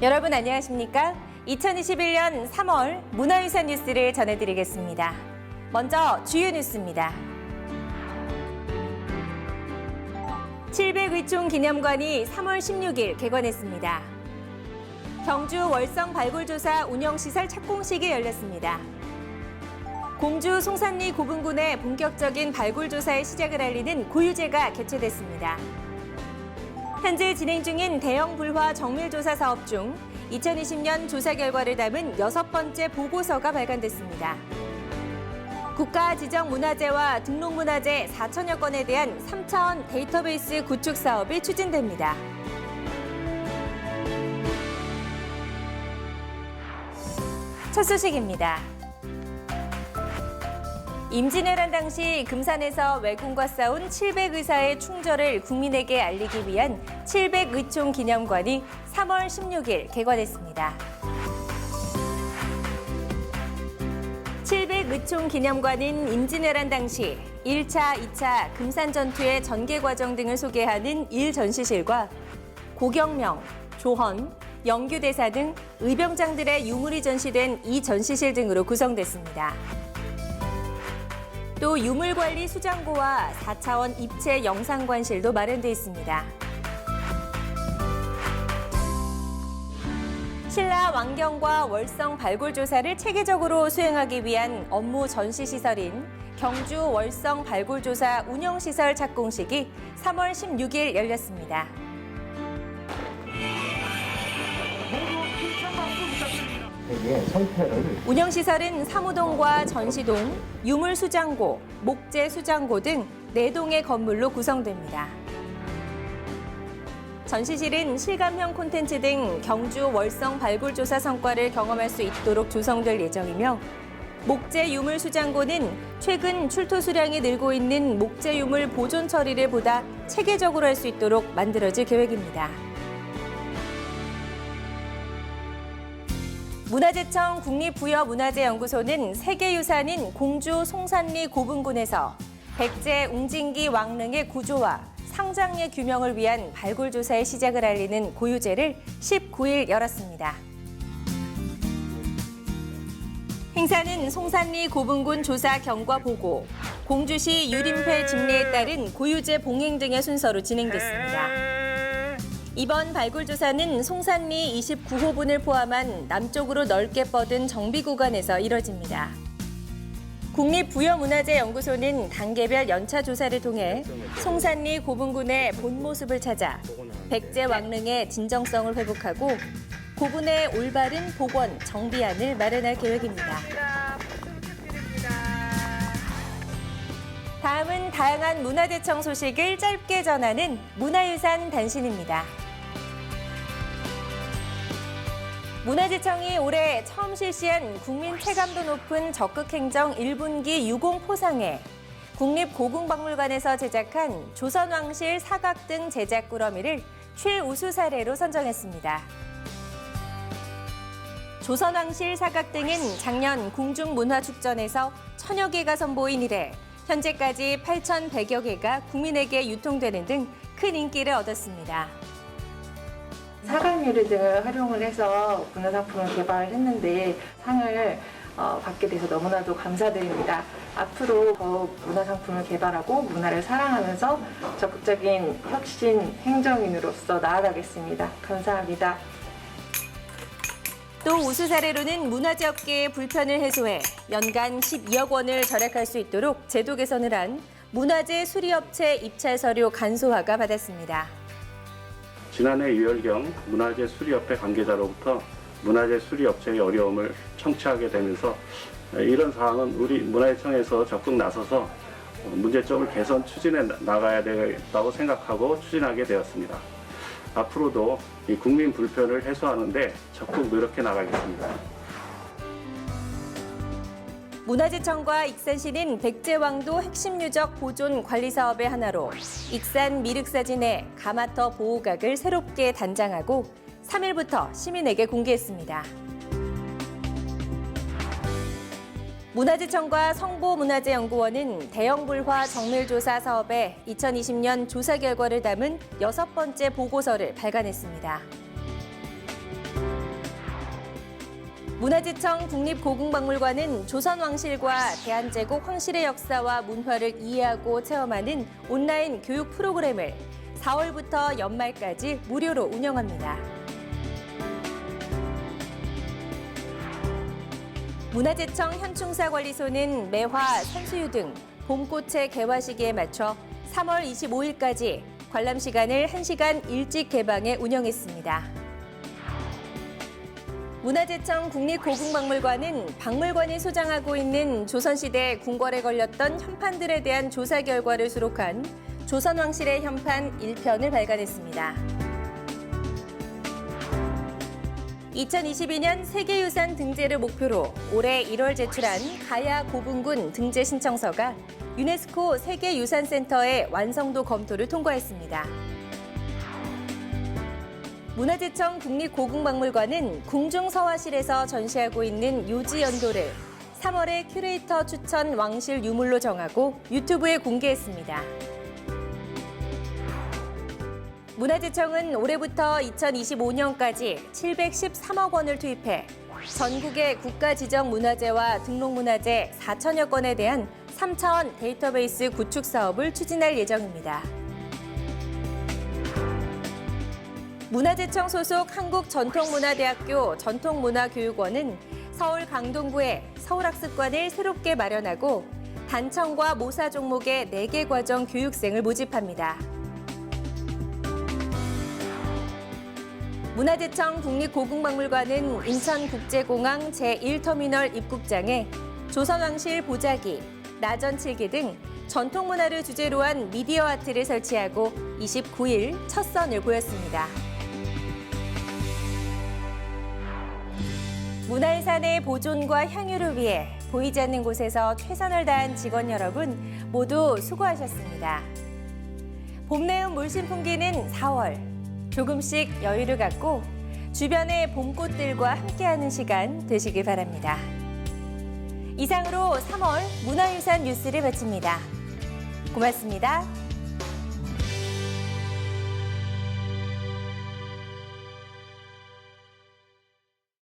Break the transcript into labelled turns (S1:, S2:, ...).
S1: 여러분 안녕하십니까? 2021년 3월 문화유산 뉴스를 전해드리겠습니다. 먼저 주요 뉴스입니다. 700의총 기념관이 3월 16일 개관했습니다. 경주 월성 발굴조사 운영시설 착공식이 열렸습니다. 공주 송산리 고분군의 본격적인 발굴조사의 시작을 알리는 고유제가 개최됐습니다. 현재 진행 중인 대형 불화 정밀조사 사업 중 2020년 조사 결과를 담은 6번째 보고서가 발간됐습니다. 국가 지정 문화재와 등록 문화재 4천여 건에 대한 3차원 데이터베이스 구축 사업이 추진됩니다. 첫 소식입니다. 임진왜란 당시 금산에서 왜군과 싸운 700의사의 충절을 국민에게 알리기 위한 700의총 기념관이 3월 16일 개관했습니다. 700의총 기념관은 임진왜란 당시 1차, 2차 금산 전투의 전개 과정 등을 소개하는 1전시실과 고경명, 조헌, 영규대사 등 의병장들의 유물이 전시된 2전시실 등으로 구성됐습니다. 또 유물관리 수장고와 4차원 입체 영상관실도 마련돼 있습니다. 신라 왕경과 월성 발굴조사를 체계적으로 수행하기 위한 업무 전시시설인 경주 월성 발굴조사 운영시설 착공식이 3월 16일 열렸습니다. 운영시설은 사무동과 전시동, 유물수장고, 목재수장고 등 4동의 건물로 구성됩니다. 전시실은 실감형 콘텐츠 등 경주 월성 발굴조사 성과를 경험할 수 있도록 조성될 예정이며 목재 유물 수장고는 최근 출토 수량이 늘고 있는 목재 유물 보존 처리를 보다 체계적으로 할 수 있도록 만들어질 계획입니다. 문화재청 국립부여문화재연구소는 세계유산인 공주 송산리 고분군에서 백제 웅진기 왕릉의 구조와 상장의 규명을 위한 발굴조사의 시작을 알리는 고유제를 19일 열었습니다. 행사는 송산리 고분군 조사 경과 보고, 공주시 유림패 집례에 따른 고유제 봉행 등의 순서로 진행됐습니다. 이번 발굴조사는 송산리 29호분을 포함한 남쪽으로 넓게 뻗은 정비 구간에서 이뤄집니다. 국립부여문화재연구소는 단계별 연차 조사를 통해 송산리 고분군의 본 모습을 찾아 백제 왕릉의 진정성을 회복하고 고분의 올바른 복원, 정비안을 마련할 계획입니다. 다음은 다양한 문화재청 소식을 짧게 전하는 문화유산 단신입니다. 문화재청이 올해 처음 실시한 국민 체감도 높은 적극행정 1분기 유공포상에 국립고궁박물관에서 제작한 조선왕실 사각 등 제작 꾸러미를 최우수 사례로 선정했습니다. 조선왕실 사각 등은 작년 궁중문화축전에서 1000여 개가 선보인 이래 현재까지 8,100여 개가 국민에게 유통되는 등 큰 인기를 얻었습니다.
S2: 사각 유리 등을 활용을 해서 문화상품을 개발했는데 상을 받게 돼서 너무나도 감사드립니다. 앞으로 더욱 문화상품을 개발하고 문화를 사랑하면서 적극적인 혁신 행정인으로서 나아가겠습니다. 감사합니다.
S1: 또 우수 사례로는 문화재업계의 불편을 해소해 연간 12억 원을 절약할 수 있도록 제도 개선을 한 문화재 수리업체 입찰 서류 간소화가 받았습니다.
S3: 지난해 유월경 문화재 수리업체 관계자로부터 문화재 수리업체의 어려움을 청취하게 되면서 이런 사항은 우리 문화재청에서 적극 나서서 문제점을 개선 추진해 나가야 되겠다고 생각하고 추진하게 되었습니다. 앞으로도 이 국민 불편을 해소하는 데 적극 노력해 나가겠습니다.
S1: 문화재청과 익산시는 백제왕도 핵심 유적 보존 관리 사업의 하나로 익산 미륵사진의 가마터 보호각을 새롭게 단장하고 3일부터 시민에게 공개했습니다. 문화재청과 성보문화재연구원은 대형 불화 정밀조사 사업의 2020년 조사 결과를 담은 6번째 보고서를 발간했습니다. 문화재청 국립고궁박물관은 조선왕실과 대한제국 황실의 역사와 문화를 이해하고 체험하는 온라인 교육 프로그램을 4월부터 연말까지 무료로 운영합니다. 문화재청 현충사관리소는 매화, 산수유 등 봄꽃의 개화 시기에 맞춰 3월 25일까지 관람 시간을 1시간 일찍 개방해 운영했습니다. 문화재청 국립고궁박물관은 박물관이 소장하고 있는 조선시대 궁궐에 걸렸던 현판들에 대한 조사 결과를 수록한 조선왕실의 현판 1편을 발간했습니다. 2022년 세계유산 등재를 목표로 올해 1월 제출한 가야 고분군 등재 신청서가 유네스코 세계유산센터의 완성도 검토를 통과했습니다. 문화재청 국립고궁박물관은 궁중서화실에서 전시하고 있는 요지연도를 3월에 큐레이터 추천 왕실 유물로 정하고 유튜브에 공개했습니다. 문화재청은 올해부터 2025년까지 713억 원을 투입해 전국의 국가지정문화재와 등록문화재 4천여 건에 대한 3차원 데이터베이스 구축 사업을 추진할 예정입니다. 문화재청 소속 한국전통문화대학교 전통문화교육원은 서울 강동구에 서울학습관을 새롭게 마련하고 단청과 모사 종목의 4개 과정 교육생을 모집합니다. 문화재청 국립고궁박물관은 인천국제공항 제1터미널 입국장에 조선왕실 보자기, 나전칠기 등 전통문화를 주제로 한 미디어 아트를 설치하고 29일 첫 선을 보였습니다. 문화유산의 보존과 향유를 위해 보이지 않는 곳에서 최선을 다한 직원 여러분 모두 수고하셨습니다. 봄 내음 물씬 풍기는 4월, 조금씩 여유를 갖고 주변의 봄꽃들과 함께하는 시간 되시길 바랍니다. 이상으로 3월 문화유산 뉴스를 마칩니다. 고맙습니다.